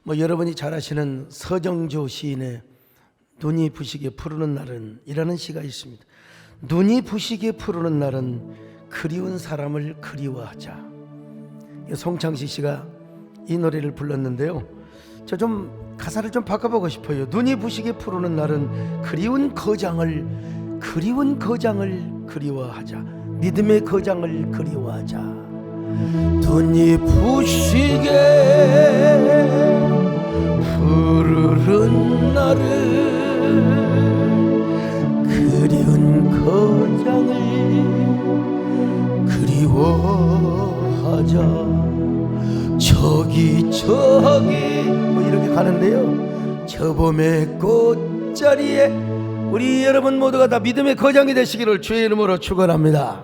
여러분이 잘 아시는 서정조 시인의 눈이 부시게 푸르는 날은 이라는 시가 있습니다. 눈이 부시게 푸르는 날은 그리운 사람을 그리워하자. 송창식 씨가 이 노래를 불렀는데요, 저 좀 가사를 좀 바꿔보고 싶어요. 눈이 부시게 푸르는 날은 그리운 거장을 그리워하자. 믿음의 거장을 그리워하자. 눈이 부시게 푸르는 날은 그리운 거장을 그리워하자. 저기 이렇게 가는데요, 저 봄의 꽃자리에 우리 여러분 모두가 다 믿음의 거장이 되시기를 주의 이름으로 축원합니다.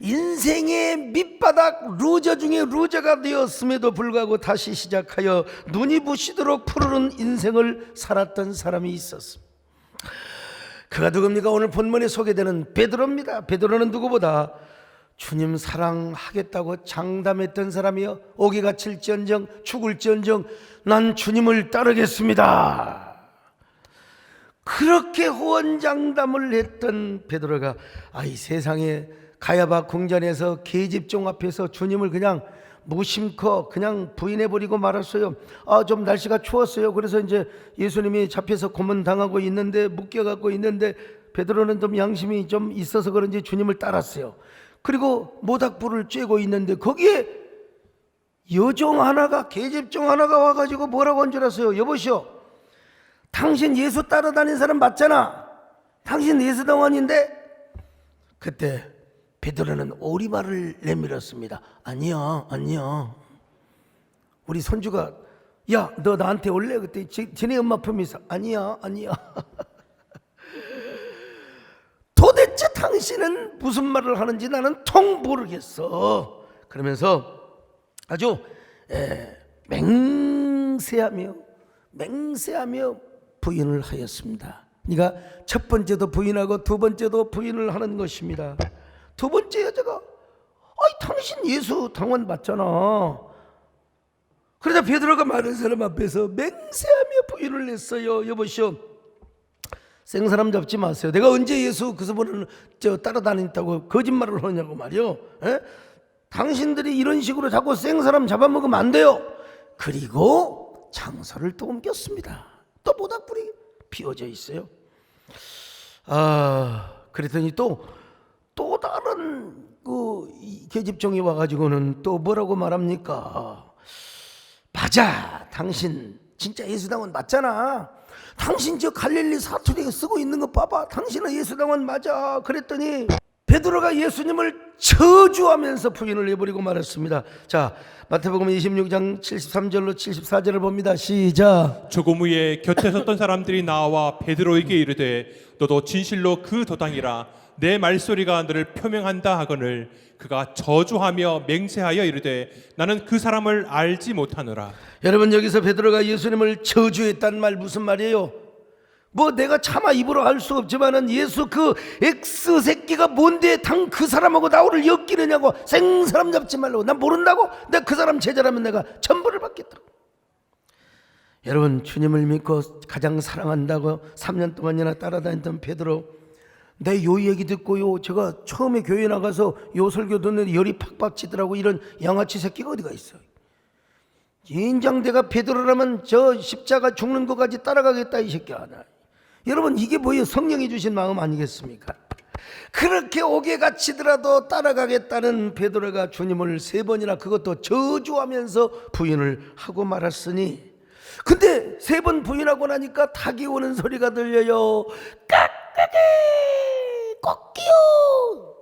인생의 밑바닥 루저 중에 루저가 되었음에도 불구하고 다시 시작하여 눈이 부시도록 푸르른 인생을 살았던 사람이 있었습니다. 그가 누굽니까? 오늘 본문에 소개되는 베드로입니다. 베드로는 누구보다 주님 사랑하겠다고 장담했던 사람이요, 오기가 칠지언정 죽을지언정 난 주님을 따르겠습니다. 그렇게 호언장담을 했던 베드로가 이 세상에 가야바 궁전에서 계집종 앞에서 주님을 그냥 무심코 그냥 부인해버리고 말았어요. 좀 날씨가 추웠어요. 그래서 이제 예수님이 잡혀서 고문당하고 있는데, 묶여갖고 있는데, 베드로는 좀 양심이 좀 있어서 그런지 주님을 따랐어요. 그리고 모닥불을 쬐고 있는데 거기에 여종 하나가, 계집종 하나가 와가지고 뭐라고 한 줄 아세요? 여보시오, 당신 예수 따라다닌 사람 맞잖아. 당신 예수당원인데. 그때 베드로는 오리발을 내밀었습니다. 아니야. 우리 손주가 야, 너 나한테 올래? 그때 지네 엄마 품에서 아니야. 도대체 당신은 무슨 말을 하는지 나는 통 모르겠어. 그러면서 아주 맹세하며 부인을 하였습니다. 네가 첫 번째도 부인하고 두 번째도 부인을 하는 것입니다. 두 번째 여자가 당신 예수 당원 맞잖아. 그러자 베드로가 많은 사람 앞에서 맹세하며 부인을 했어요. 여보시오, 생사람 잡지 마세요. 내가 언제 예수 그분을 따라다녔다고 거짓말을 하냐고 말이요. 당신들이 이런 식으로 자꾸 생사람 잡아먹으면 안 돼요. 그리고 장소를 또 옮겼습니다. 또 모닥불이 피워져 있어요. 그랬더니 또 다른 계집종이 와가지고는 또 뭐라고 말합니까? 맞아, 당신 진짜 예수당원 맞잖아. 당신 저 갈릴리 사투리에 쓰고 있는 거 봐봐. 당신은 예수당원 맞아. 그랬더니 베드로가 예수님을 저주하면서 부인을 해버리고 말했습니다. 자, 마태복음 26장 73절로 74절을 봅니다. 시작. 조금 후에 곁에 섰던 사람들이 나와 베드로에게 이르되 너도 진실로 그 도당이라 내 말소리가 너를 표명한다 하거늘 그가 저주하며 맹세하여 이르되 나는 그 사람을 알지 못하노라. 여러분, 여기서 베드로가 예수님을 저주했단 말 무슨 말이에요? 내가 차마 입으로 할 수 없지만은 예수 그 X 새끼가 뭔데 그 사람하고 나를 엮이느냐고. 생사람 잡지 말라고. 난 모른다고. 내가 그 사람 제자라면 내가 천벌을 받겠다고. 여러분, 주님을 믿고 가장 사랑한다고 3년 동안이나 따라다녔던 베드로, 내 요 얘기 듣고요, 제가 처음에 교회 나가서 요 설교 듣는데 열이 팍팍 치더라고. 이런 양아치 새끼가 어디가 있어. 인장대가 베드로라면 저 십자가 죽는 것까지 따라가겠다 이 새끼야. 여러분, 이게 뭐예요? 성령이 주신 마음 아니겠습니까? 그렇게 옥에 갇히더라도 따라가겠다는 베드로가 주님을 3번이나 그것도 저주하면서 부인을 하고 말았으니, 근데 3번 부인하고 나니까 닭이 오는 소리가 들려요. 깍깍이 꺾기요.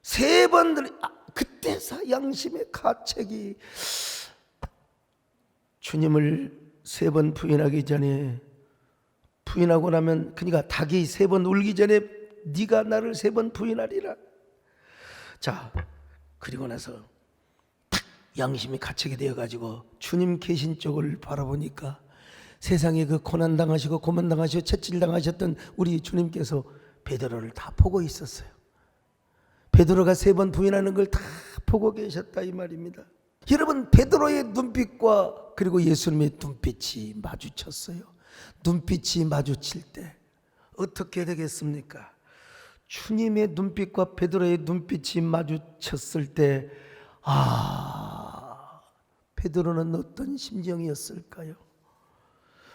3번 들리. 그때서 양심의 가책이. 주님을 3번 부인하기 전에, 부인하고 나면, 그러니까 닭이 3번 울기 전에 네가 나를 3번 부인하리라. 자, 그리고 나서 탁 양심이 가책이 되어가지고 주님 계신 쪽을 바라보니까 세상에 그 고난당하시고 고문당하시고 채찍당하셨던 우리 주님께서 베드로를 다 보고 있었어요. 베드로가 3번 부인하는 걸 다 보고 계셨다 이 말입니다. 여러분, 베드로의 눈빛과 그리고 예수님의 눈빛이 마주쳤어요. 눈빛이 마주칠 때 어떻게 되겠습니까? 주님의 눈빛과 베드로의 눈빛이 마주쳤을 때 베드로는 어떤 심정이었을까요?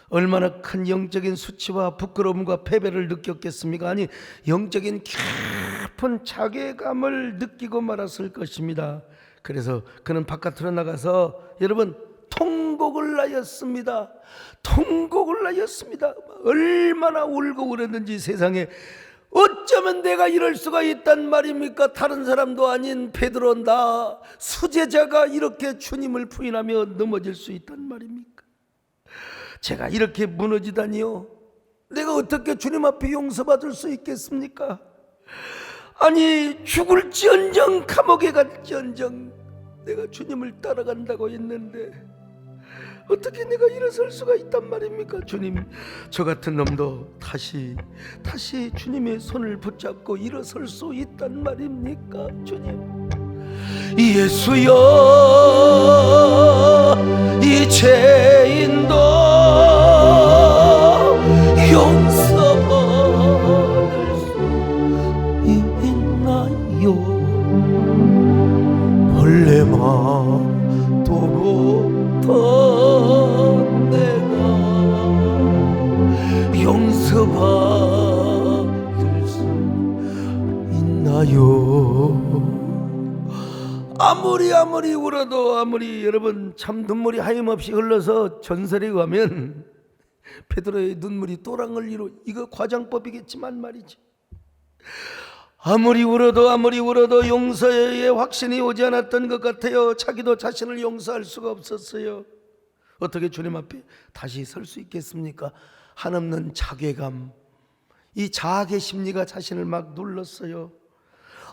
얼마나 큰 영적인 수치와 부끄러움과 패배를 느꼈겠습니까? 아니, 영적인 깊은 자괴감을 느끼고 말았을 것입니다. 그래서 그는 바깥으로 나가서 여러분 통곡을 하였습니다. 통곡을 하였습니다. 얼마나 울고 그랬는지 세상에. 어쩌면 내가 이럴 수가 있단 말입니까? 다른 사람도 아닌 베드로 나 수제자가 이렇게 주님을 부인하며 넘어질 수 있단 말입니까? 제가 이렇게 무너지다니요? 내가 어떻게 주님 앞에 용서받을 수 있겠습니까? 아니, 죽을지언정 감옥에 갈지언정 내가 주님을 따라간다고 했는데 어떻게 내가 일어설 수가 있단 말입니까? 주님, 저 같은 놈도 다시 주님의 손을 붙잡고 일어설 수 있단 말입니까? 주님, 예수여, 이 죄인도 용서받을 수 있나요? 벌레만 도고던 내가 용서받을 수 있나요? 아무리 울어도 여러분 참 눈물이 하염없이 흘러서 전설에 가면 베드로의 눈물이 또랑을리로, 이거 과장법이겠지만 말이죠. 아무리 울어도 용서의 확신이 오지 않았던 것 같아요. 자기도 자신을 용서할 수가 없었어요. 어떻게 주님 앞에 다시 설 수 있겠습니까? 한없는 자괴감, 이 자학의 심리가 자신을 막 눌렀어요.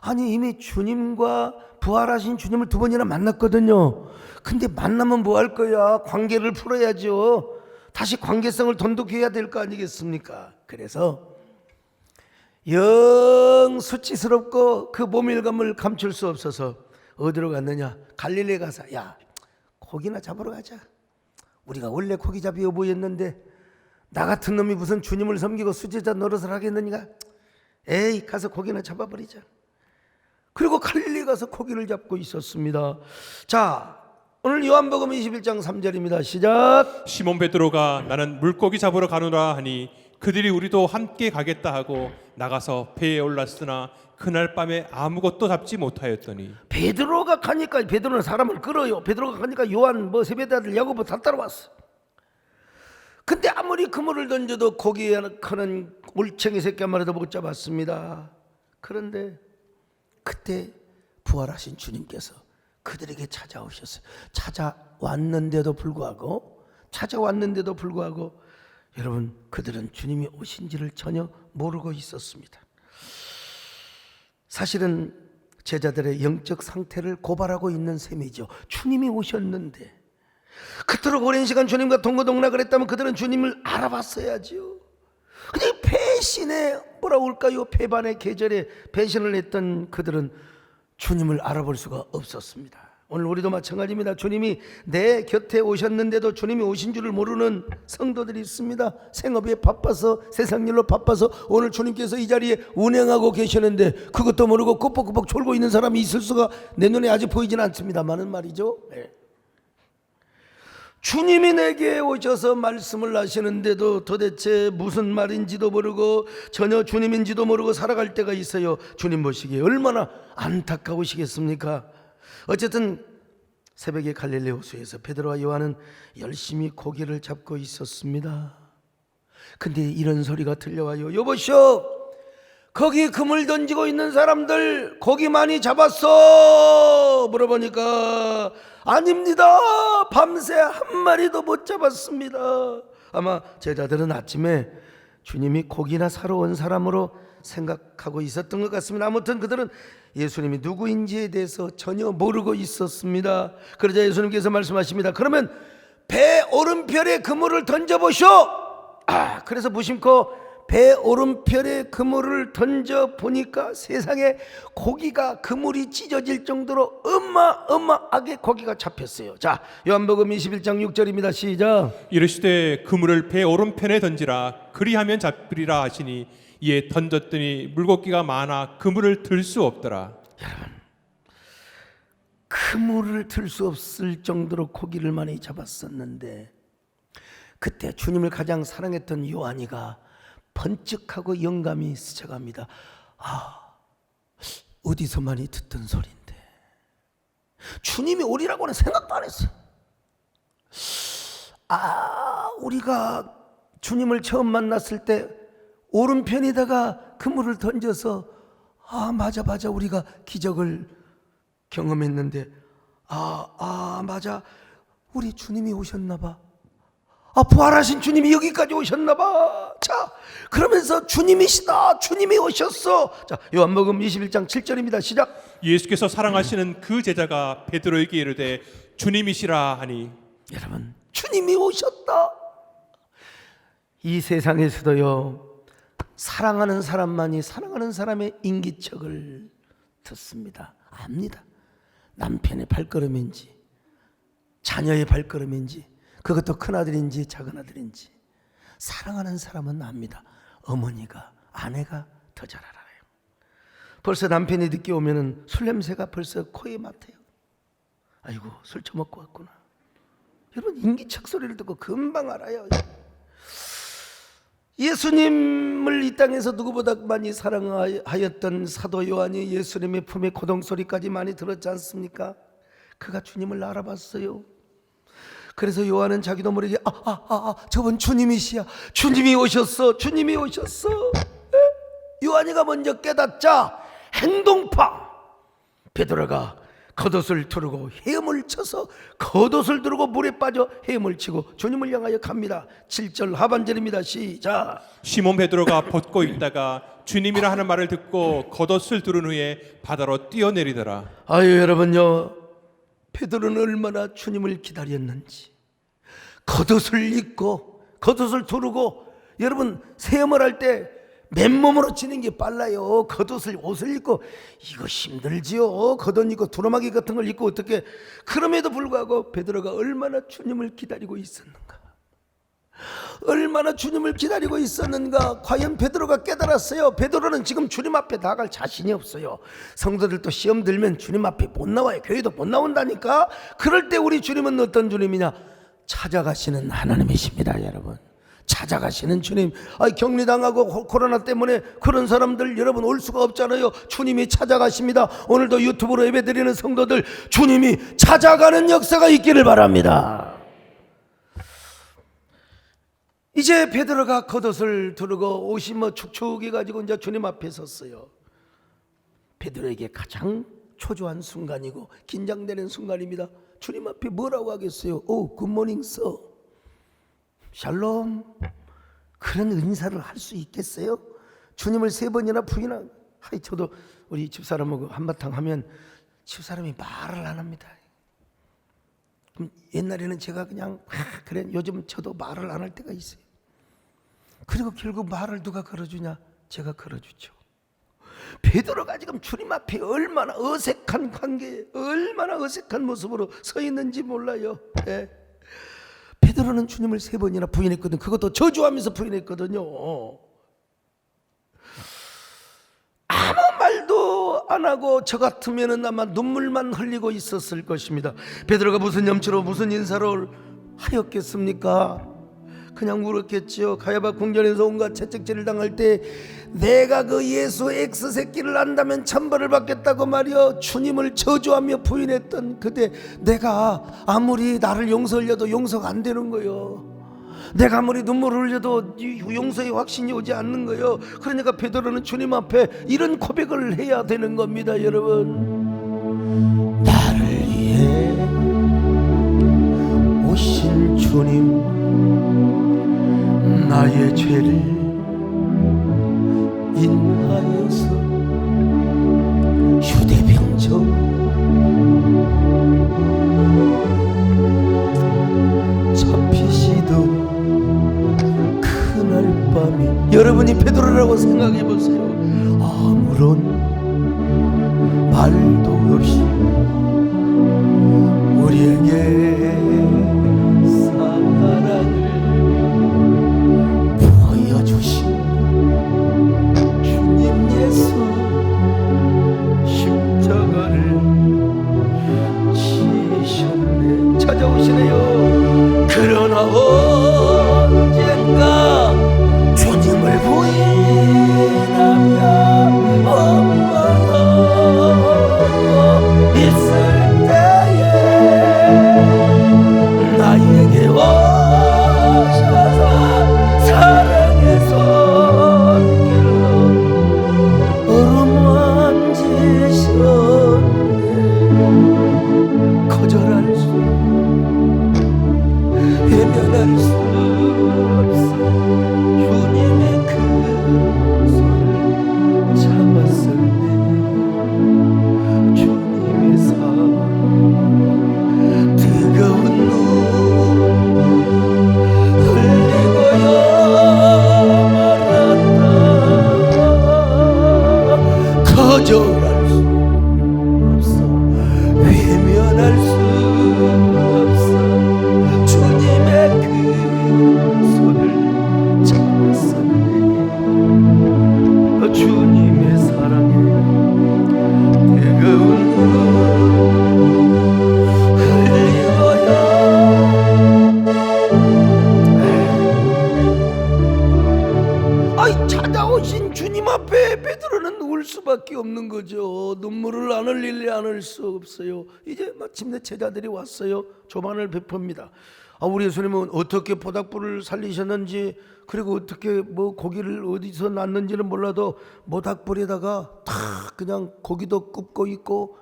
아니, 이미 주님과 부활하신 주님을 2번이나 만났거든요. 근데 만나면 뭐 할 거야? 관계를 풀어야죠. 다시 관계성을 돈독해야 될 거 아니겠습니까? 그래서 영 수치스럽고 그 모멸감을 감출 수 없어서 어디로 갔느냐? 갈릴리 가서, 야, 고기나 잡으러 가자. 우리가 원래 고기잡이 여보였는데 나 같은 놈이 무슨 주님을 섬기고 수제자 노릇을 하겠느냐? 에이, 가서 고기나 잡아버리자. 그리고 갈릴리 가서 고기를 잡고 있었습니다. 자, 오늘 요한복음 21장 3절입니다. 시작. 시몬 베드로가 나는 물고기 잡으러 가노라 하니 그들이 우리도 함께 가겠다 하고 나가서 배에 올랐으나 그날 밤에 아무것도 잡지 못하였더니. 베드로가 가니까, 베드로는 사람을 끌어요. 베드로가 가니까 요한, 세베대 아들 야고보 다 따라왔어. 근데 아무리 그물을 던져도 고기에 크는 올챙이 새끼 한 마리도 못 잡았습니다. 그런데 그때 부활하신 주님께서 그들에게 찾아오셨어요. 찾아왔는데도 불구하고 여러분, 그들은 주님이 오신지를 전혀 모르고 있었습니다. 사실은 제자들의 영적 상태를 고발하고 있는 셈이죠. 주님이 오셨는데, 그토록 오랜 시간 주님과 동거동락을 했다면 그들은 주님을 알아봤어야지요. 근데 배신의 뭐라고 할까요? 배반의 계절에 배신을 했던 그들은 주님을 알아볼 수가 없었습니다. 오늘 우리도 마찬가지입니다. 주님이 내 곁에 오셨는데도 주님이 오신 줄을 모르는 성도들이 있습니다. 생업에 바빠서, 세상 일로 바빠서 오늘 주님께서 이 자리에 운행하고 계시는데 그것도 모르고 꾸벅꾸벅 졸고 있는 사람이 있을 수가 내 눈에 아직 보이지는 않습니다만은 말이죠. 네. 주님이 내게 오셔서 말씀을 하시는데도 도대체 무슨 말인지도 모르고 전혀 주님인지도 모르고 살아갈 때가 있어요. 주님 보시기에 얼마나 안타까우시겠습니까? 어쨌든 새벽에 갈릴리 호수에서 베드로와 요한은 열심히 고기를 잡고 있었습니다. 근데 이런 소리가 들려와요. 여보시오, 거기 그물 던지고 있는 사람들 고기 많이 잡았어? 물어보니까 아닙니다, 밤새 한 마리도 못 잡았습니다. 아마 제자들은 아침에 주님이 고기나 사러 온 사람으로 생각하고 있었던 것 같습니다. 아무튼 그들은 예수님이 누구인지에 대해서 전혀 모르고 있었습니다. 그러자 예수님께서 말씀하십니다. 그러면 배 오른편에 그물을 던져보시오. 그래서 무심코 배 오른편에 그물을 던져 보니까 세상에 고기가 그물이 찢어질 정도로 어마어마하게 고기가 잡혔어요. 자, 요한복음 21장 6절입니다. 시작. 이르시되 그물을 배 오른편에 던지라 그리하면 잡으리라 하시니 이에 던졌더니 물고기가 많아 그물을 들 수 없더라. 그물을 들 수 없을 정도로 고기를 많이 잡았었는데 그때 주님을 가장 사랑했던 요한이가 번쩍하고 영감이 스쳐갑니다. 어디서 많이 듣던 소리인데 주님이 오리라고는 생각도 안 했어요. 우리가 주님을 처음 만났을 때 오른편에다가 그물을 던져서 맞아 우리가 기적을 경험했는데 맞아 우리 주님이 오셨나 봐. 부활하신 주님이 여기까지 오셨나 봐. 자, 그러면서 주님이시다, 주님이 오셨어. 자, 요한복음 21장 7절입니다. 시작. 예수께서 사랑하시는 그 제자가 베드로에게 이르되 주님이시라 하니. 여러분, 주님이 오셨다. 이 세상에서도요, 사랑하는 사람만이 사랑하는 사람의 인기척을 듣습니다. 압니다. 남편의 발걸음인지 자녀의 발걸음인지 그것도 큰아들인지 작은아들인지 사랑하는 사람은 압니다. 어머니가, 아내가 더 잘 알아요. 벌써 남편이 늦게 오면은 술 냄새가 벌써 코에 맡아요. 아이고, 술 처먹고 왔구나. 여러분, 인기척 소리를 듣고 금방 알아요. 예수님을 이 땅에서 누구보다 많이 사랑하였던 사도 요한이 예수님의 품에 고동소리까지 많이 들었지 않습니까? 그가 주님을 알아봤어요. 그래서 요한은 자기도 모르게 저분 주님이시야, 주님이 오셨어, 주님이 오셨어. 요한이가 먼저 깨닫자 행동파 베드로가 겉옷을 두르고 헤엄을 쳐서 겉옷을 두르고 물에 빠져 헤엄을 치고 주님을 향하여 갑니다. 7절 하반절입니다. 시작. 시몬 베드로가 벗고 있다가 주님이라 하는 말을 듣고 겉옷을 두른 후에 바다로 뛰어내리더라. 여러분요, 베드로는 얼마나 주님을 기다렸는지. 겉옷을 입고 겉옷을 두르고, 여러분 세엄을 할 때 맨몸으로 치는 게 빨라요. 겉옷을 옷을 입고 이거 힘들지요. 겉옷 입고 두루마기 같은 걸 입고 어떻게. 그럼에도 불구하고 베드로가 얼마나 주님을 기다리고 있었는가. 얼마나 주님을 기다리고 있었는가. 과연 베드로가 깨달았어요. 베드로는 지금 주님 앞에 나갈 자신이 없어요. 성도들도 시험 들면 주님 앞에 못 나와요. 교회도 못 나온다니까. 그럴 때 우리 주님은 어떤 주님이냐? 찾아가시는 하나님이십니다. 여러분, 찾아가시는 주님. 격리당하고 코로나 때문에 그런 사람들 여러분 올 수가 없잖아요. 주님이 찾아가십니다. 오늘도 유튜브로 예배드리는 성도들, 주님이 찾아가는 역사가 있기를 바랍니다. 이제 베드로가 겉옷을 두르고 옷이 축축해 가지고 이제 주님 앞에 섰어요. 베드로에게 가장 초조한 순간이고 긴장되는 순간입니다. 주님 앞에 뭐라고 하겠어요? 굿모닝 서, 샬롬, 그런 인사를 할 수 있겠어요? 주님을 3번이나 부인한. 저도 우리 집사람하고 한바탕 하면 집사람이 말을 안 합니다. 그럼 옛날에는 제가 그냥 그래, 요즘 저도 말을 안 할 때가 있어요. 그리고 결국 말을 누가 걸어주냐? 제가 걸어주죠. 베드로가 지금 주님 앞에 얼마나 어색한 관계, 얼마나 어색한 모습으로 서 있는지 몰라요. 베드로는 주님을 3번이나 부인했거든. 그것도 저주하면서 부인했거든요. 아무 말도 안 하고 저 같으면 아마 눈물만 흘리고 있었을 것입니다. 베드로가 무슨 염치로 무슨 인사를 하였겠습니까? 그냥 물었겠지요. 가야바 궁전에서 온갖 채찍질을 당할 때 내가 그 예수 X새끼를 안다면 천벌을 받겠다고 말이여 주님을 저주하며 부인했던 그때 내가 아무리 나를 용서하려도 용서가 안 되는 거요. 내가 아무리 눈물을 흘려도 용서의 확신이 오지 않는 거요. 그러니까 베드로는 주님 앞에 이런 고백을 해야 되는 겁니다. 여러분, 나를 위해 오신 주님, 나의 죄를 인하여서 휴대병적 잡히시던 그날 밤이 여러분이 베드로라고 생각해 보세요. 아무런 말도 없이 우리에게 사랑을 보여주신 주님 예수 십자가를 지셨네. 찾아오시네요. 그러나 언젠가 주님을 부인하며 있을 때에 나에게 오셔서 사랑의 손길로 어루만지셨네. 거절할 수 외면할 수 없어. 주님의 그 손을 잡았었네. 주님의 사랑 뜨거운 눈 흘리고요 말았다. 거절할 수 없어. 외면할 수 없어. 주님의 그 손을 잡았었네. 주님의 사랑에 뜨거운 눈 흘리고요. 아이, 찾아오신 주님 앞에 베드로는 울 수밖에 없는 거죠. 눈물을 안 흘릴래 안 흘릴 수 없어요. 이제 마침내 제자들이 왔어요. 조반을 베풉니다. 우리 예수님은 어떻게 모닥불을 살리셨는지, 그리고 어떻게 뭐 고기를 어디서 났는지는 몰라도 모닥불에다가 다 그냥 고기도 굽고 있고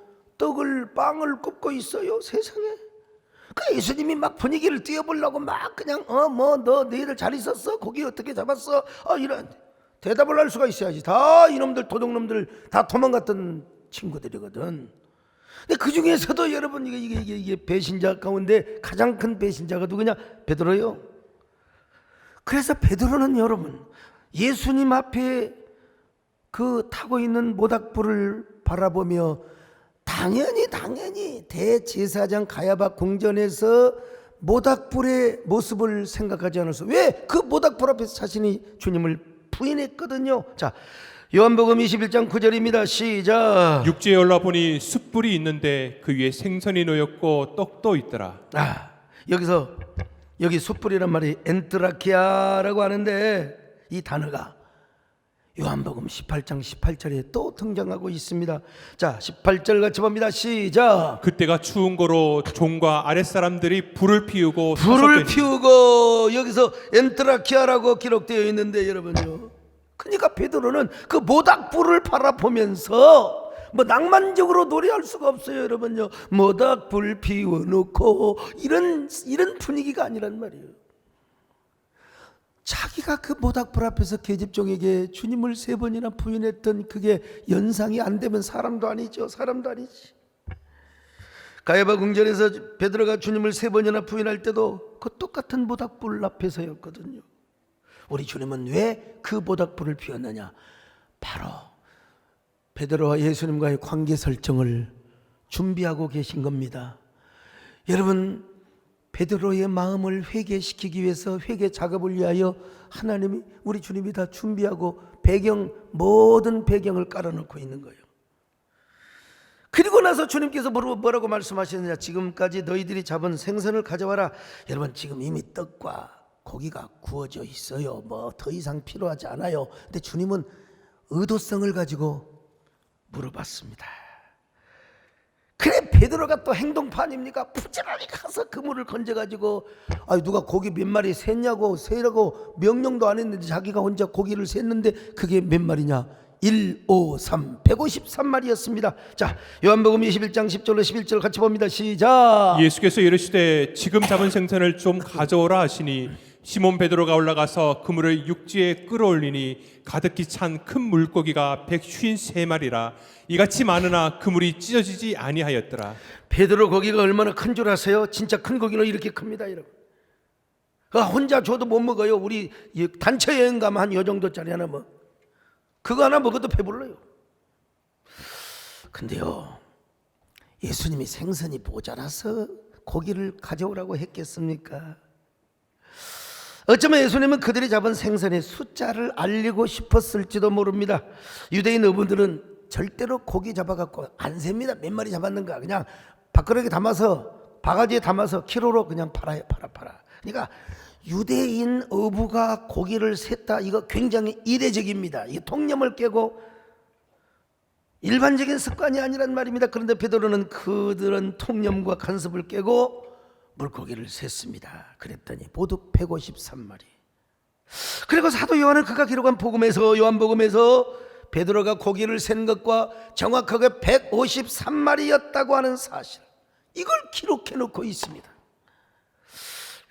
빵을 굽고 있어요. 세상에. 그 예수님이 막 분위기를 띄워보려고 막 그냥 너 너희들 잘 있었어? 고기 어떻게 잡았어? 이런 대답을 할 수가 있어야지. 다 이놈들 도둑놈들 다 도망갔던 친구들이거든. 근데 그 중에서도 여러분 이게 배신자 가운데 가장 큰 배신자가 누구냐? 베드로요. 그래서 베드로는 여러분 예수님 앞에 그 타고 있는 모닥불을 바라보며 당연히 대제사장 가야바 궁전에서 모닥불의 모습을 생각하지 않았어. 왜? 그 모닥불 앞에서 자신이 주님을 부인했거든요. 자, 요한복음 21장 9절입니다. 시작. 육지에 올라보니 숯불이 있는데 그 위에 생선이 놓였고 떡도 있더라. 여기 숯불이란 말이 엔트라키아라고 하는데, 이 단어가 요한복음 18장 18절에 또 등장하고 있습니다. 자, 18절 같이 봅니다. 시작. 그때가 추운 거로 종과 아랫사람들이 불을 피우고 여기서 엔트라키아라고 기록되어 있는데 여러분요, 그러니까 베드로는 그 모닥불을 바라보면서 뭐 낭만적으로 노래할 수가 없어요. 여러분요, 모닥불 피워놓고 이런 분위기가 아니란 말이에요. 자기가 그 모닥불 앞에서 계집종에게 주님을 3번이나 부인했던 그게 연상이 안 되면 사람도 아니죠. 가야바 궁전에서 베드로가 주님을 3번이나 부인할 때도 그 똑같은 모닥불 앞에서였거든요. 우리 주님은 왜 그 모닥불을 피웠느냐? 바로 베드로와 예수님과의 관계 설정을 준비하고 계신 겁니다. 여러분, 베드로의 마음을 회개시키기 위해서 회개 작업을 위하여 하나님이, 우리 주님이 다 준비하고 모든 배경을 깔아놓고 있는 거예요. 그리고 나서 주님께서 뭐라고 말씀하시느냐? 지금까지 너희들이 잡은 생선을 가져와라. 여러분, 지금 이미 떡과 고기가 구워져 있어요. 뭐 더 이상 필요하지 않아요. 근데 주님은 의도성을 가지고 물어봤습니다. 그래, 베드로가 또 행동파 아닙니까? 부지런히 가서 그물을 건져가지고, 누가 고기 몇 마리 셌냐고 세라고 명령도 안 했는데 자기가 혼자 고기를 셌는데 그게 몇 마리냐? 153마리였습니다. 자, 요한복음 21장 10절로 11절 같이 봅니다. 시작. 예수께서 이르시되 지금 잡은 생선을 좀 가져오라 하시니 시몬 베드로가 올라가서 그물을 육지에 끌어올리니 가득히 찬 큰 물고기가 153마리라 이같이 많으나 그물이 찢어지지 아니하였더라. 베드로 고기가 얼마나 큰 줄 아세요? 진짜 큰 고기는 이렇게 큽니다, 여러분. 혼자 줘도 못 먹어요. 우리 단체 여행 가면 한 요 정도짜리 하나 뭐 그거 하나 먹어도 배불러요. 근데요, 예수님이 생선이 모자라서 고기를 가져오라고 했겠습니까? 어쩌면 예수님은 그들이 잡은 생선의 숫자를 알리고 싶었을지도 모릅니다. 유대인 어부들은 절대로 고기 잡아갖고 안 셉니다. 몇 마리 잡았는가 그냥 밥그릇에 담아서 바가지에 담아서 키로로 그냥 팔아요. 팔아. 그러니까 유대인 어부가 고기를 셌다, 이거 굉장히 이례적입니다. 이 통념을 깨고 일반적인 습관이 아니란 말입니다. 그런데 베드로는 그들은 통념과 간섭을 깨고 물고기를 셌습니다. 그랬더니 모두 153마리. 그리고 사도 요한은 그가 기록한 복음에서, 요한복음에서 베드로가 고기를 센 것과 정확하게 153마리였다고 하는 사실, 이걸 기록해 놓고 있습니다.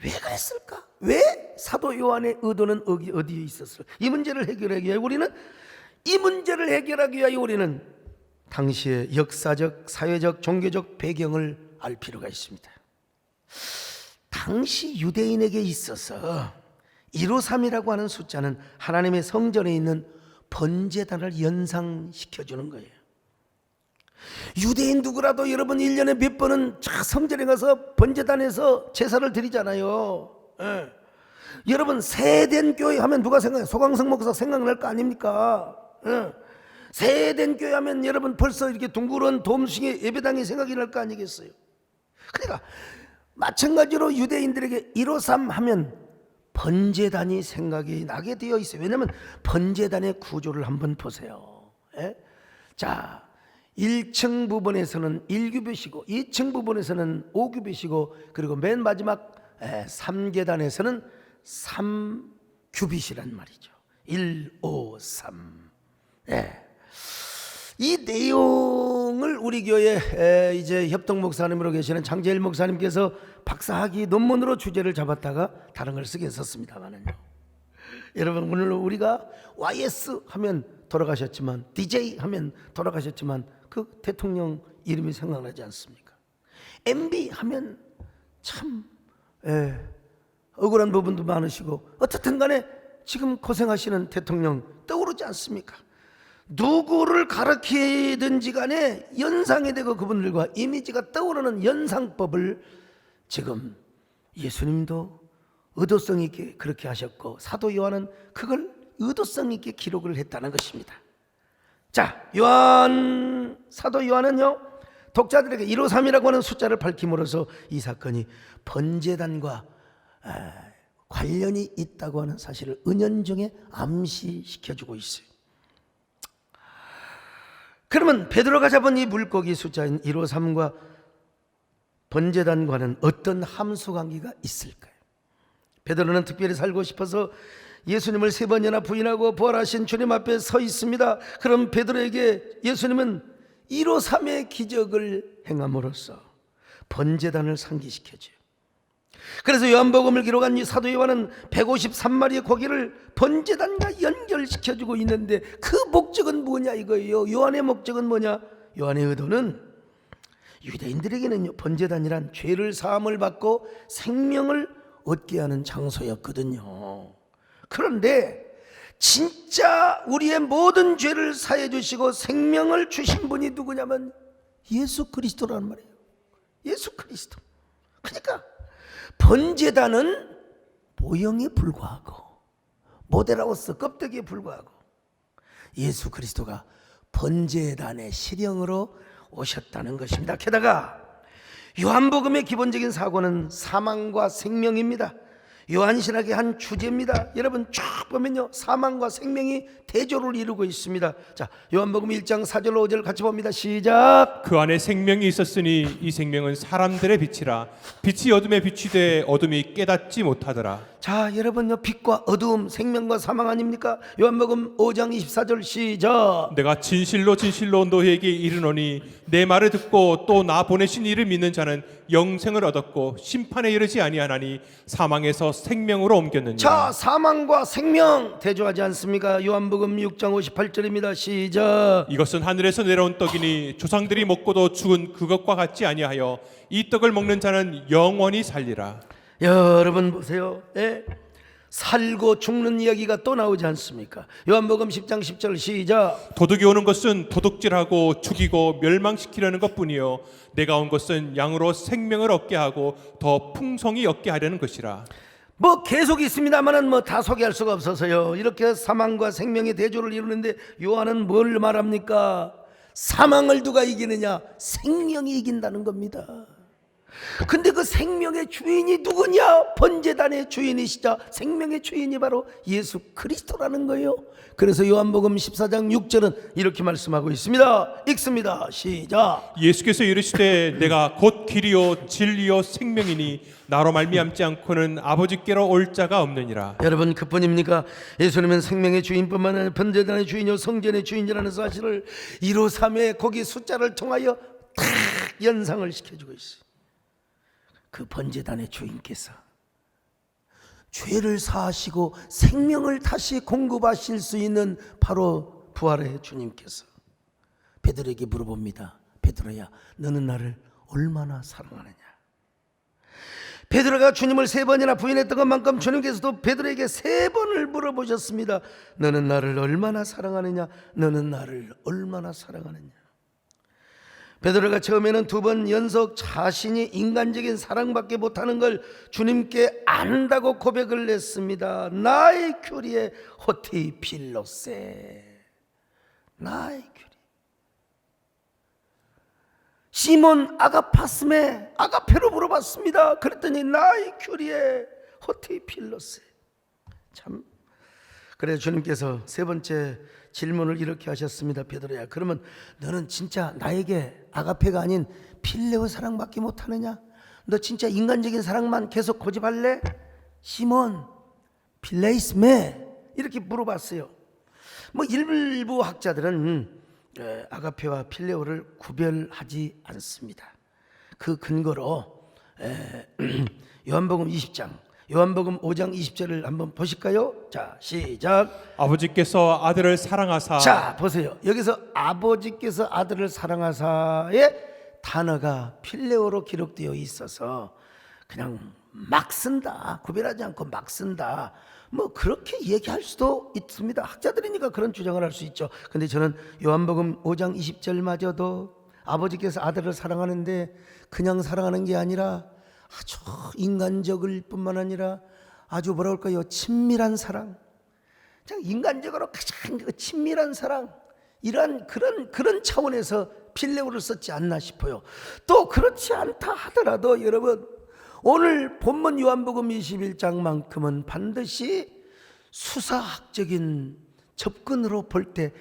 왜 그랬을까? 왜 사도 요한의 의도는 어디에 있었을까? 이 문제를 해결하기 위해 우리는 당시의 역사적, 사회적, 종교적 배경을 알 필요가 있습니다. 당시 유대인에게 있어서 153이라고 하는 숫자는 하나님의 성전에 있는 번제단을 연상시켜주는 거예요. 유대인 누구라도 여러분 1년에 몇 번은 성전에 가서 번제단에서 제사를 드리잖아요. 예. 여러분 세된 교회 하면 누가 생각해요? 소강성 목사 생각날 거 아닙니까? 예. 세된 교회 하면 여러분 벌써 이렇게 둥그런 돔승의 예배당이 생각이 날 거 아니겠어요? 그러니까 마찬가지로 유대인들에게 153 하면 번제단이 생각이 나게 되어 있어요. 왜냐하면 번제단의 구조를 한번 보세요. 예? 자, 1층 부분에서는 1규빗이고 2층 부분에서는 5규빗이고 그리고 맨 마지막 3계단에서는 3규빗이란 말이죠. 1, 5, 3. 예. 이 내용을 우리 교회 이제 협동 목사님으로 계시는 장재일 목사님께서 박사학위 논문으로 주제를 잡았다가 다른 걸 쓰긴 썼습니다만은요. 여러분 오늘 우리가 YS 하면 돌아가셨지만, DJ 하면 돌아가셨지만 그 대통령 이름이 생각나지 않습니까? MB 하면 참 억울한 부분도 많으시고 어쨌든 간에 지금 고생하시는 대통령 떠오르지 않습니까? 누구를 가르치든지 간에 연상이 되고 그분들과 이미지가 떠오르는 연상법을 지금 예수님도 의도성 있게 그렇게 하셨고 사도 요한은 그걸 의도성 있게 기록을 했다는 것입니다. 자, 사도 요한은요 독자들에게 153이라고 하는 숫자를 밝힘으로써 이 사건이 번제단과 관련이 있다고 하는 사실을 은연중에 암시시켜주고 있어요. 그러면 베드로가 잡은 이 물고기 숫자인 153과 번제단과는 어떤 함수관계가 있을까요? 베드로는 특별히 살고 싶어서 예수님을 3번이나 부인하고 부활하신 주님 앞에 서 있습니다. 그럼 베드로에게 예수님은 153의 기적을 행함으로써 번제단을 상기시켜줘요. 그래서 요한복음을 기록한 이 사도 요한은 153마리의 고기를 번제단과 연결시켜주고 있는데 그 목적은 뭐냐 이거예요. 요한의 목적은 뭐냐? 요한의 의도는 유대인들에게는 번제단이란 죄를 사함을 받고 생명을 얻게 하는 장소였거든요. 그런데 진짜 우리의 모든 죄를 사해 주시고 생명을 주신 분이 누구냐면 예수 그리스도란 말이에요. 예수 그리스도. 그러니까 번제단은 모형에 불과하고 모델하우스 껍데기에 불과하고 예수 그리스도가 번제단의 실형으로 오셨다는 것입니다. 게다가 요한복음의 기본적인 사고는 사망과 생명입니다. 요한신학의 한 주제입니다. 여러분 쭉 보면요 사망과 생명이 대조를 이루고 있습니다. 자, 요한복음 1장 4절 5절 같이 봅니다. 시작. 그 안에 생명이 있었으니 이 생명은 사람들의 빛이라 빛이 어둠에 비추되 어둠이 깨닫지 못하더라. 자, 여러분요 빛과 어두움, 생명과 사망 아닙니까? 요한복음 5장 24절 시작. 내가 진실로 진실로 너희에게 이르노니 내 말을 듣고 또 나 보내신 이를 믿는 자는 영생을 얻었고 심판에 이르지 아니하나니 사망에서 생명으로 옮겼느니라. 자, 사망과 생명 대조하지 않습니까? 요한복음 6장 58절입니다. 시작. 이것은 하늘에서 내려온 떡이니 조상들이 먹고도 죽은 그것과 같지 아니하여 이 떡을 먹는 자는 영원히 살리라. 여러분 보세요. 예? 살고 죽는 이야기가 또 나오지 않습니까? 요한복음 10장 10절 시작. 도둑이 오는 것은 도둑질하고 죽이고 멸망시키려는 것뿐이요 내가 온 것은 양으로 생명을 얻게 하고 더 풍성히 얻게 하려는 것이라. 뭐 계속 있습니다만은 뭐 다 소개할 수가 없어서요. 이렇게 사망과 생명의 대조를 이루는데 요한은 뭘 말합니까? 사망을 누가 이기느냐? 생명이 이긴다는 겁니다. 근데 그 생명의 주인이 누구냐? 번제단의 주인이시자 생명의 주인이 바로 예수 그리스도라는 거예요. 그래서 요한복음 14장 6절은 이렇게 말씀하고 있습니다. 읽습니다. 시작. 예수께서 이르시되 내가 곧 길이요 진리요 생명이니 나로 말미암지 않고는 아버지께로 올 자가 없느니라. 여러분 그뿐입니까? 예수님은 생명의 주인뿐만 아니라 번제단의 주인이요 성전의 주인이라는 사실을 153의 거기 숫자를 통하여 다 연상을 시켜주고 있어요. 그 번제단의 주인께서 죄를 사하시고 생명을 다시 공급하실 수 있는 바로 부활의 주님께서 베드로에게 물어봅니다. 베드로야, 너는 나를 얼마나 사랑하느냐? 베드로가 주님을 3번이나 부인했던 것만큼 주님께서도 베드로에게 3번을 물어보셨습니다. 너는 나를 얼마나 사랑하느냐? 너는 나를 얼마나 사랑하느냐? 베드로가 처음에는 2번 연속 자신이 인간적인 사랑밖에 못하는 걸 주님께 안다고 고백을 했습니다. 나의 큐리에 호티 필로세, 나의 큐리. 시몬 아가파스메, 아가페로 물어봤습니다. 그랬더니 나의 큐리에 호티 필로세. 참, 그래서 주님께서 3번째 질문을 이렇게 하셨습니다. 베드로야, 그러면 너는 진짜 나에게 아가페가 아닌 필레오 사랑밖에 못하느냐? 너 진짜 인간적인 사랑만 계속 고집할래? 시몬 필레이스메 이렇게 물어봤어요. 뭐 일부 학자들은 아가페와 필레오를 구별하지 않습니다. 그 근거로 요한복음 20장 요한복음 5장 20절을 한번 보실까요? 자, 시작. 아버지께서 아들을 사랑하사. 자, 보세요. 여기서 아버지께서 아들을 사랑하사의 단어가 필레오로 기록되어 있어서 그냥 막 쓴다, 구별하지 않고 막 쓴다, 뭐 그렇게 얘기할 수도 있습니다. 학자들이니까 그런 주장을 할 수 있죠. 근데 저는 요한복음 5장 20절마저도 아버지께서 아들을 사랑하는데 그냥 사랑하는 게 아니라 아주 인간적일 뿐만 아니라 아주 뭐라 할까요? 친밀한 사랑. 인간적으로 가장 친밀한 사랑. 이러한 그런 차원에서 필레오를 썼지 않나 싶어요. 또 그렇지 않다 하더라도 여러분, 오늘 본문 요한복음 21장만큼은 반드시 수사학적인 접근으로 볼 때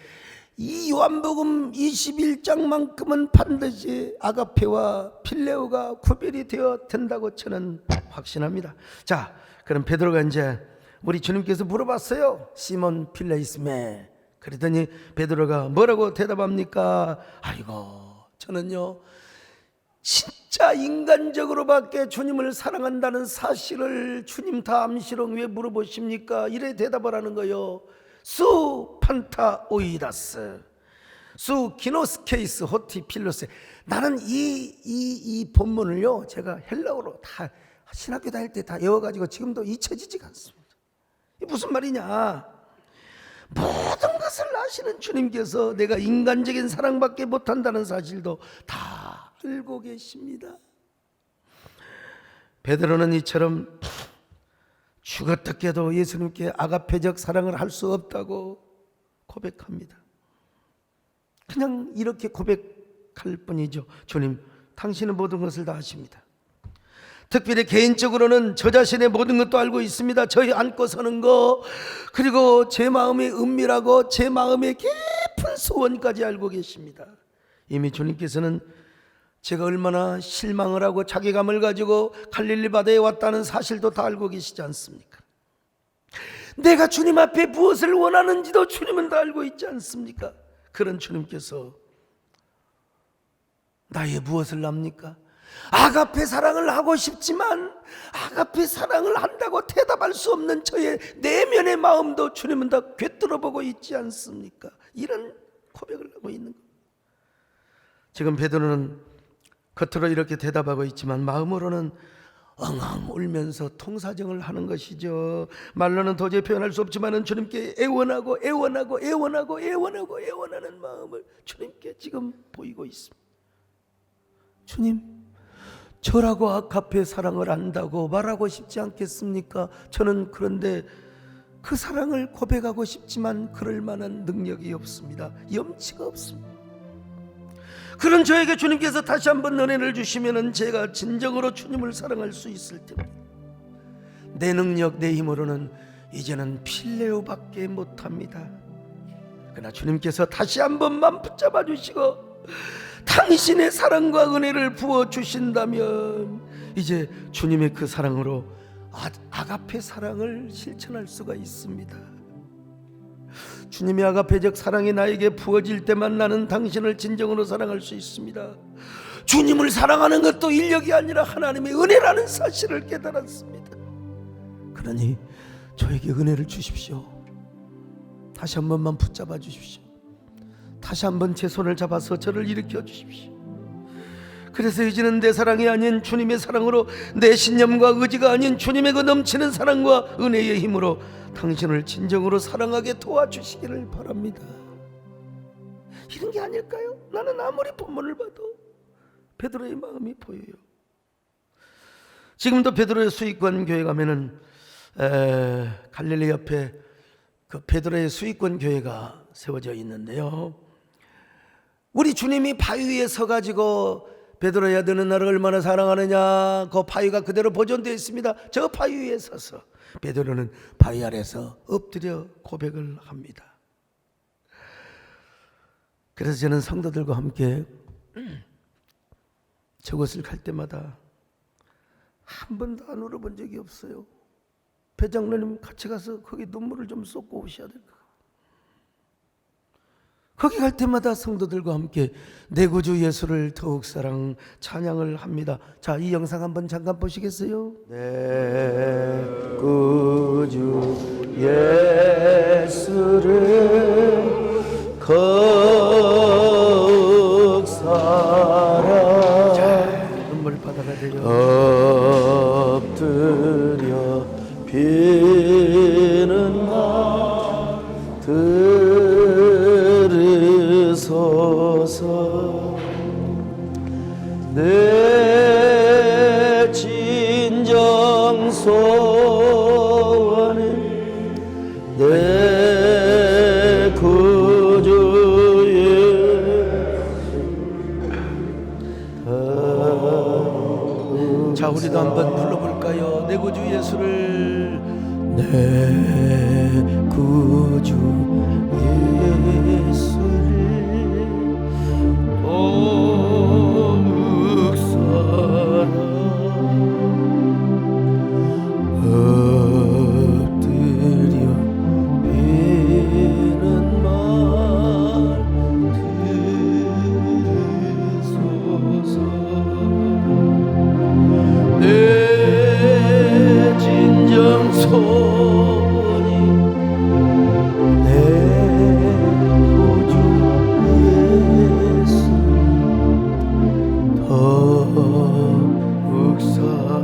이 요한복음 21장만큼은 반드시 아가페와 필레오가 구별이 되어 된다고 저는 확신합니다. 자, 그럼 베드로가 이제 우리 주님께서 물어봤어요. 시몬 필레이스메. 그랬더니 베드로가 뭐라고 대답합니까? 아이고, 저는요 진짜 인간적으로밖에 주님을 사랑한다는 사실을 주님 다 암시롱 왜 물어보십니까? 이래 대답을 하는 거요. 수 판타 오이다스, 수 기노스케이스 호티 필로세. 나는 이 본문을요 제가 헬라어로 다 신학교 다닐 때 다 외워가지고 지금도 잊혀지지가 않습니다. 이게 무슨 말이냐? 모든 것을 아시는 주님께서 내가 인간적인 사랑밖에 못한다는 사실도 다 알고 계십니다. 베드로는 이처럼 죽었다 깨도 예수님께 아가페적 사랑을 할 수 없다고 고백합니다. 그냥 이렇게 고백할 뿐이죠. 주님, 당신은 모든 것을 다 아십니다. 특별히 개인적으로는 저 자신의 모든 것도 알고 있습니다. 저희 안고 서는 거, 그리고 제 마음의 은밀하고 제 마음의 깊은 소원까지 알고 계십니다. 이미 주님께서는 제가 얼마나 실망을 하고 자괴감을 가지고 갈릴리 바다에 왔다는 사실도 다 알고 계시지 않습니까? 내가 주님 앞에 무엇을 원하는지도 주님은 다 알고 있지 않습니까? 그런 주님께서 나의 무엇을 납니까? 아가페 사랑을 하고 싶지만 아가페 사랑을 한다고 대답할 수 없는 저의 내면의 마음도 주님은 다 꿰뚫어 보고 있지 않습니까? 이런 고백을 하고 있는 겁니다. 지금 베드로는 겉으로 이렇게 대답하고 있지만 마음으로는 엉엉 울면서 통사정을 하는 것이죠. 말로는 도저히 표현할 수 없지만 주님께 애원하고 애원하는 마음을 주님께 지금 보이고 있습니다. 주님, 저라고 아가페 사랑을 안다고 말하고 싶지 않겠습니까? 저는 그런데 그 사랑을 고백하고 싶지만 그럴 만한 능력이 없습니다. 염치가 없습니다. 그런 저에게 주님께서 다시 한번 은혜를 주시면 제가 진정으로 주님을 사랑할 수 있을 텐데, 내 능력, 내 힘으로는 이제는 필레오밖에 못합니다. 그러나 주님께서 다시 한 번만 붙잡아 주시고 당신의 사랑과 은혜를 부어주신다면 이제 주님의 그 사랑으로 아가페 사랑을 실천할 수가 있습니다. 주님의 아가페적 사랑이 나에게 부어질 때만 나는 당신을 진정으로 사랑할 수 있습니다. 주님을 사랑하는 것도 인력이 아니라 하나님의 은혜라는 사실을 깨달았습니다. 그러니 저에게 은혜를 주십시오. 다시 한 번만 붙잡아 주십시오. 다시 한번 제 손을 잡아서 저를 일으켜 주십시오. 그래서 이제는 내 사랑이 아닌 주님의 사랑으로, 내 신념과 의지가 아닌 주님의 그 넘치는 사랑과 은혜의 힘으로 당신을 진정으로 사랑하게 도와주시기를 바랍니다. 이런 게 아닐까요? 나는 아무리 본문을 봐도 베드로의 마음이 보여요. 지금도 베드로의 수익권 교회 가면은 갈릴리 옆에 그 베드로의 수익권 교회가 세워져 있는데요, 우리 주님이 바위 위에 서가지고 베드로야 너는 나를 얼마나 사랑하느냐, 그 바위가 그대로 보존되어 있습니다. 저 바위 위에 서서 베드로는 바위 아래서 엎드려 고백을 합니다. 그래서 저는 성도들과 함께 저것을 갈 때마다 한 번도 안 울어본 적이 없어요. 배장로님 같이 가서 거기 눈물을 좀 쏟고 오셔야 될 것. 거기 갈 때마다 성도들과 함께 내 구주 예수를 더욱 사랑 찬양을 합니다. 자, 이 영상 한번 잠깐 보시겠어요? 내 구주 예수를 더욱 사랑. 자, 눈물 바다가 되려 엎드려 비는 나 들으소서. 내 진정 소원은 내 구주 예수. 자, 우리도 한번 불러볼까요? 내 구주 예수를, 내 구주 예수를 더욱 사랑. 엎드려 비는 말 들으소서. 내 진정 소원이 내 구주 예수 더욱 사랑,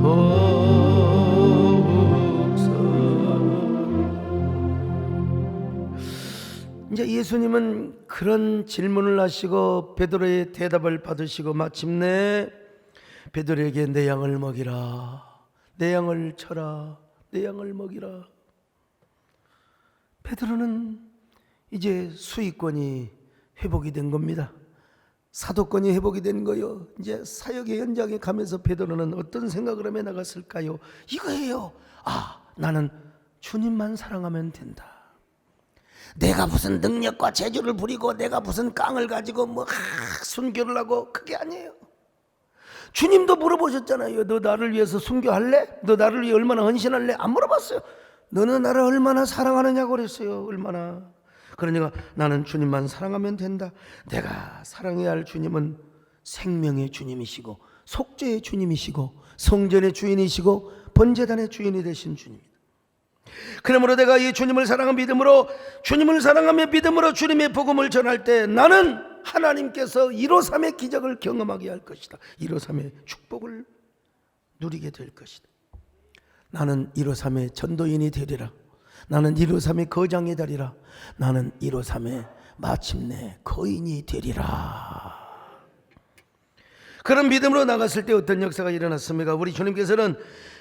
더욱 사랑. 이제 예수님은 그런 질문을 하시고 베드로의 대답을 받으시고 마침내 베드로에게 내 양을 먹이라, 내 양을 쳐라, 내 양을 먹이라. 베드로는 이제 수익권이 회복이 된 겁니다. 사도권이 회복이 된 거요. 이제 사역의 현장에 가면서 베드로는 어떤 생각을 하며 나갔을까요? 이거예요. 아, 나는 주님만 사랑하면 된다. 내가 무슨 능력과 재주를 부리고 내가 무슨 깡을 가지고 순교를 하고, 그게 아니에요. 주님도 물어보셨잖아요. 너 나를 위해서 순교할래? 너 나를 위해 얼마나 헌신할래? 안 물어봤어요. 너는 나를 얼마나 사랑하느냐고 그랬어요. 얼마나. 그러니까 나는 주님만 사랑하면 된다. 내가 사랑해야 할 주님은 생명의 주님이시고 속죄의 주님이시고 성전의 주인이시고 번제단의 주인이 되신 주님입니다. 그러므로 내가 이 주님을 사랑한 믿음으로, 주님을 사랑하며 믿음으로 주님의 복음을 전할 때 나는 하나님께서 153의 기적을 경험하게 할 것이다. 153의 축복을 누리게 될 것이다. 나는 153의 전도인이 되리라. 나는 153의 거장이 되리라. 나는 153의 마침내 거인이 되리라. 그런 믿음으로 나갔을 때 어떤 역사가 일어났습니까? 우리 주님께서는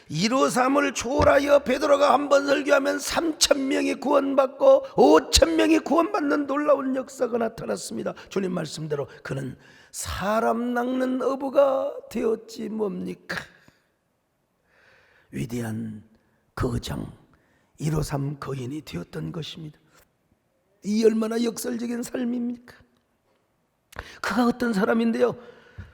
153을 초월하여 베드로가 한 번 설교하면 3,000명이 구원받고 5,000명이 구원받는 놀라운 역사가 나타났습니다. 주님 말씀대로 그는 사람 낚는 어부가 되었지 뭡니까? 위대한 거장 153 거인이 되었던 것입니다. 이 얼마나 역설적인 삶입니까? 그가 어떤 사람인데요,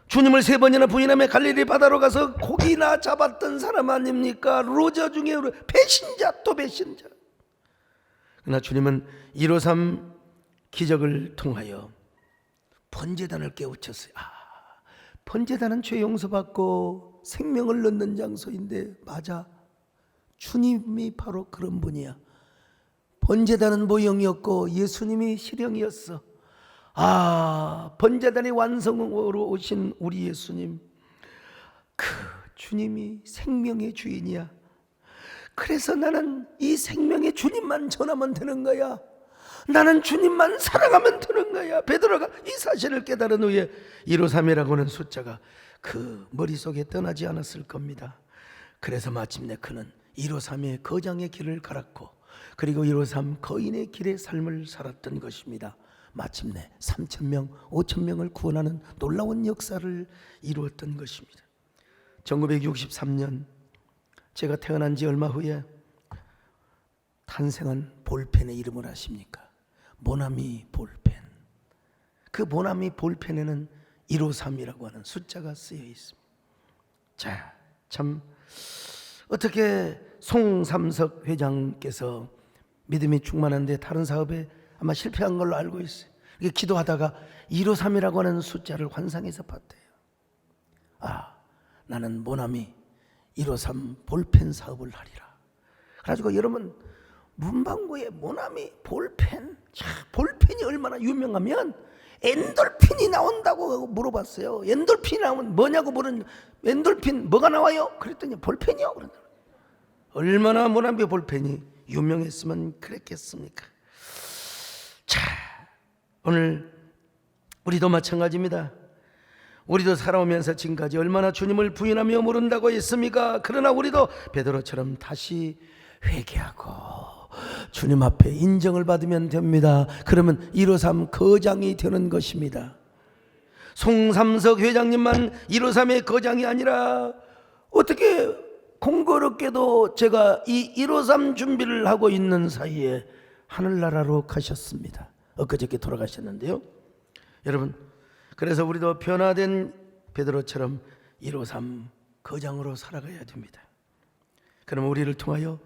주님을 3번이나 부인하며 갈릴리 바다로 가서 고기나 잡았던 사람 아닙니까? 로저 중에 배신자 또 배신자. 그러나 주님은 153 기적을 통하여 번제단을 깨우쳤어요. 번제단은 죄 용서받고 생명을 넣는 장소인데, 맞아, 주님이 바로 그런 분이야. 번제단은 모형이었고 예수님이 실형이었어. 번제단의 완성으로 오신 우리 예수님, 그 주님이 생명의 주인이야. 그래서 나는 이 생명의 주님만 전하면 되는 거야. 나는 주님만 사랑하면 되는 거야. 베드로가 이 사실을 깨달은 후에 153이라고는 숫자가 그 머릿속에 떠나지 않았을 겁니다. 그래서 마침내 그는 153의 거장의 길을 갈았고, 그리고 153 거인의 길의 삶을 살았던 것입니다. 마침내 3,000명, 5,000명을 구원하는 놀라운 역사를 이루었던 것입니다. 1963년 제가 태어난 지 얼마 후에 탄생한 볼펜의 이름을 아십니까? 모나미 볼펜. 그 모나미 볼펜에는 153이라고 하는 숫자가 쓰여 있습니다. 자, 참 어떻게 송삼석 회장께서 믿음이 충만한데 다른 사업에 아마 실패한 걸로 알고 있어요. 기도하다가 153이라고 하는 숫자를 환상해서 봤대요. 나는 모나미 153 볼펜 사업을 하리라. 그래가지고 여러분, 문방구에 모나미 볼펜, 볼펜이 얼마나 유명하면 엔돌핀이 나온다고 물어봤어요. 엔돌핀이 나오면 뭐냐고 물은, 엔돌핀 뭐가 나와요? 그랬더니 볼펜이요. 그러더라고요. 얼마나 모나미 볼펜이 유명했으면 그랬겠습니까? 자, 오늘 우리도 마찬가지입니다. 우리도 살아오면서 지금까지 얼마나 주님을 부인하며 모른다고 했습니까? 그러나 우리도 베드로처럼 다시 회개하고 주님 앞에 인정을 받으면 됩니다. 그러면 153 거장이 되는 것입니다. 송삼석 회장님만 153의 거장이 아니라, 어떻게 공교롭게도 제가 이 153 준비를 하고 있는 사이에 하늘나라로 가셨습니다. 엊그저께 돌아가셨는데요. 여러분, 그래서 우리도 변화된 베드로처럼 153 거장으로 살아가야 됩니다. 그러면 우리를 통하여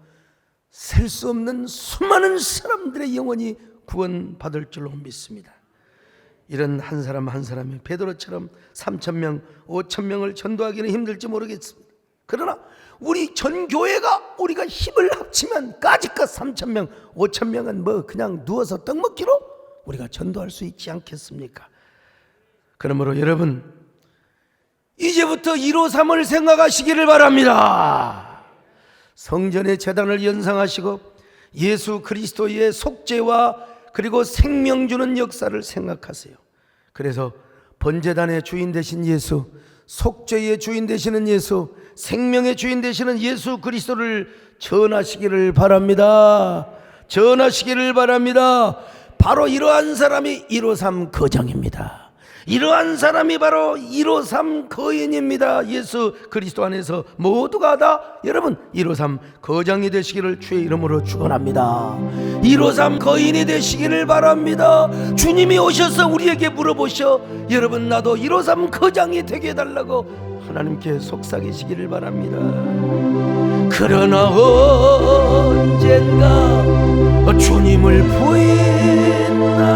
셀 수 없는 수많은 사람들의 영혼이 구원받을 줄로 믿습니다. 이런 한 사람 한 사람이 베드로처럼 3,000명, 5,000명을 전도하기는 힘들지 모르겠습니다. 그러나 우리 전 교회가 우리가 힘을 합치면 까짓것 3,000명, 5,000명은 뭐 그냥 누워서 떡 먹기로 우리가 전도할 수 있지 않겠습니까? 그러므로 여러분, 이제부터 153을 생각하시기를 바랍니다. 성전의 제단을 연상하시고 예수 그리스도의 속죄와 그리고 생명 주는 역사를 생각하세요. 그래서 번제단의 주인 되신 예수, 속죄의 주인 되시는 예수, 생명의 주인 되시는 예수 그리스도를 전하시기를 바랍니다. 전하시기를 바랍니다. 바로 이러한 사람이 153 거장입니다. 이러한 사람이 바로 153 거인입니다. 예수 그리스도 안에서 모두가 다 여러분 153 거장이 되시기를 주의 이름으로 축원합니다. 153 거인이 되시기를 바랍니다. 주님이 오셔서 우리에게 물어보셔, 여러분 나도 153 거장이 되게 해달라고 하나님께 속삭이시기를 바랍니다. 그러나 언젠가 주님을 부인하며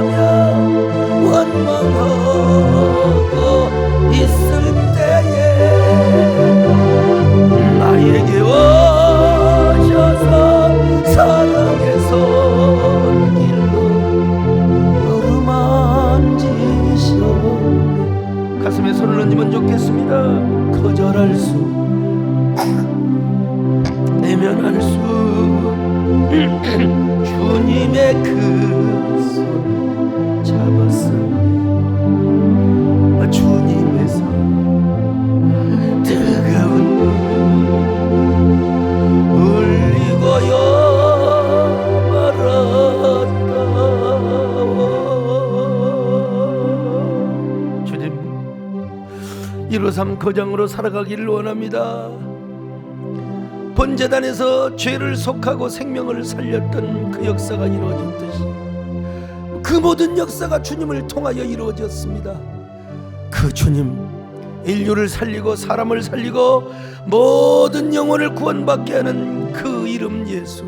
원망하고 있을 때에 나에게 오셔서 사랑의 손길로 어루만지셔 주님의 그 손을 잡았으니 주님의 손 뜨거운 눈 흘리고요 말았다. 주님, 153 거장으로 살아가기를 원합니다. 번제단에서 죄를 속하고 생명을 살렸던 그 역사가 이루어졌듯이 그 모든 역사가 주님을 통하여 이루어졌습니다. 그 주님, 인류를 살리고 사람을 살리고 모든 영혼을 구원받게 하는 그 이름 예수,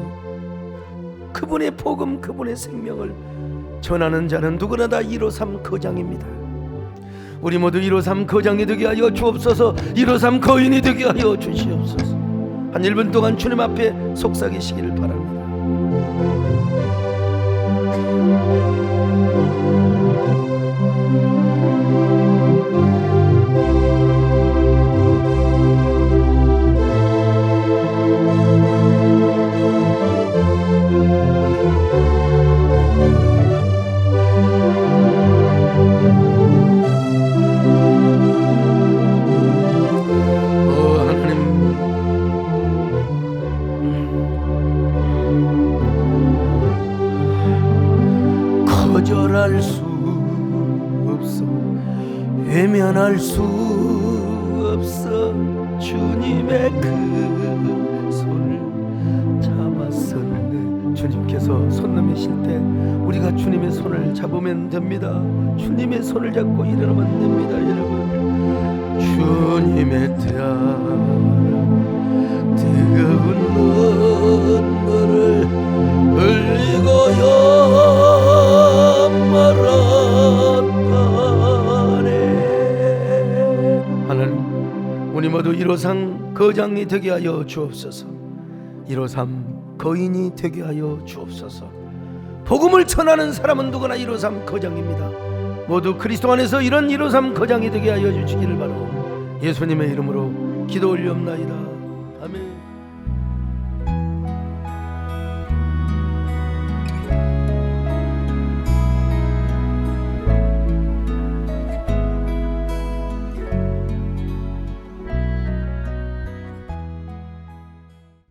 그분의 복음, 그분의 생명을 전하는 자는 누구나 다 153 거장입니다. 우리 모두 153 거장이 되게 하여 주옵소서. 153 거인이 되게 하여 주시옵소서. 한 1분 동안 주님 앞에 속삭이시기를 바랍니다. 거절할 수 없어, 외면할 수 없어. 주님의 그 손을 잡았었네. 주님께서 손 넘으실 때 우리가 주님의 손을 잡으면 됩니다. 주님의 손을 잡고 일어나면 됩니다. 여러분, 주님의 뜨거운 눈물을 흘리고요 말았다네. 하나님, 우리 모두 153 거장이 되게 하여 주옵소서. 153 거인이 되게 하여 주옵소서. 복음을 전하는 사람은 누구나 153 거장입니다. 모두 그리스도 안에서 이런 153 거장이 되게 하여 주시기를 바라옵니다. 예수님의 이름으로 기도 올리옵나이다.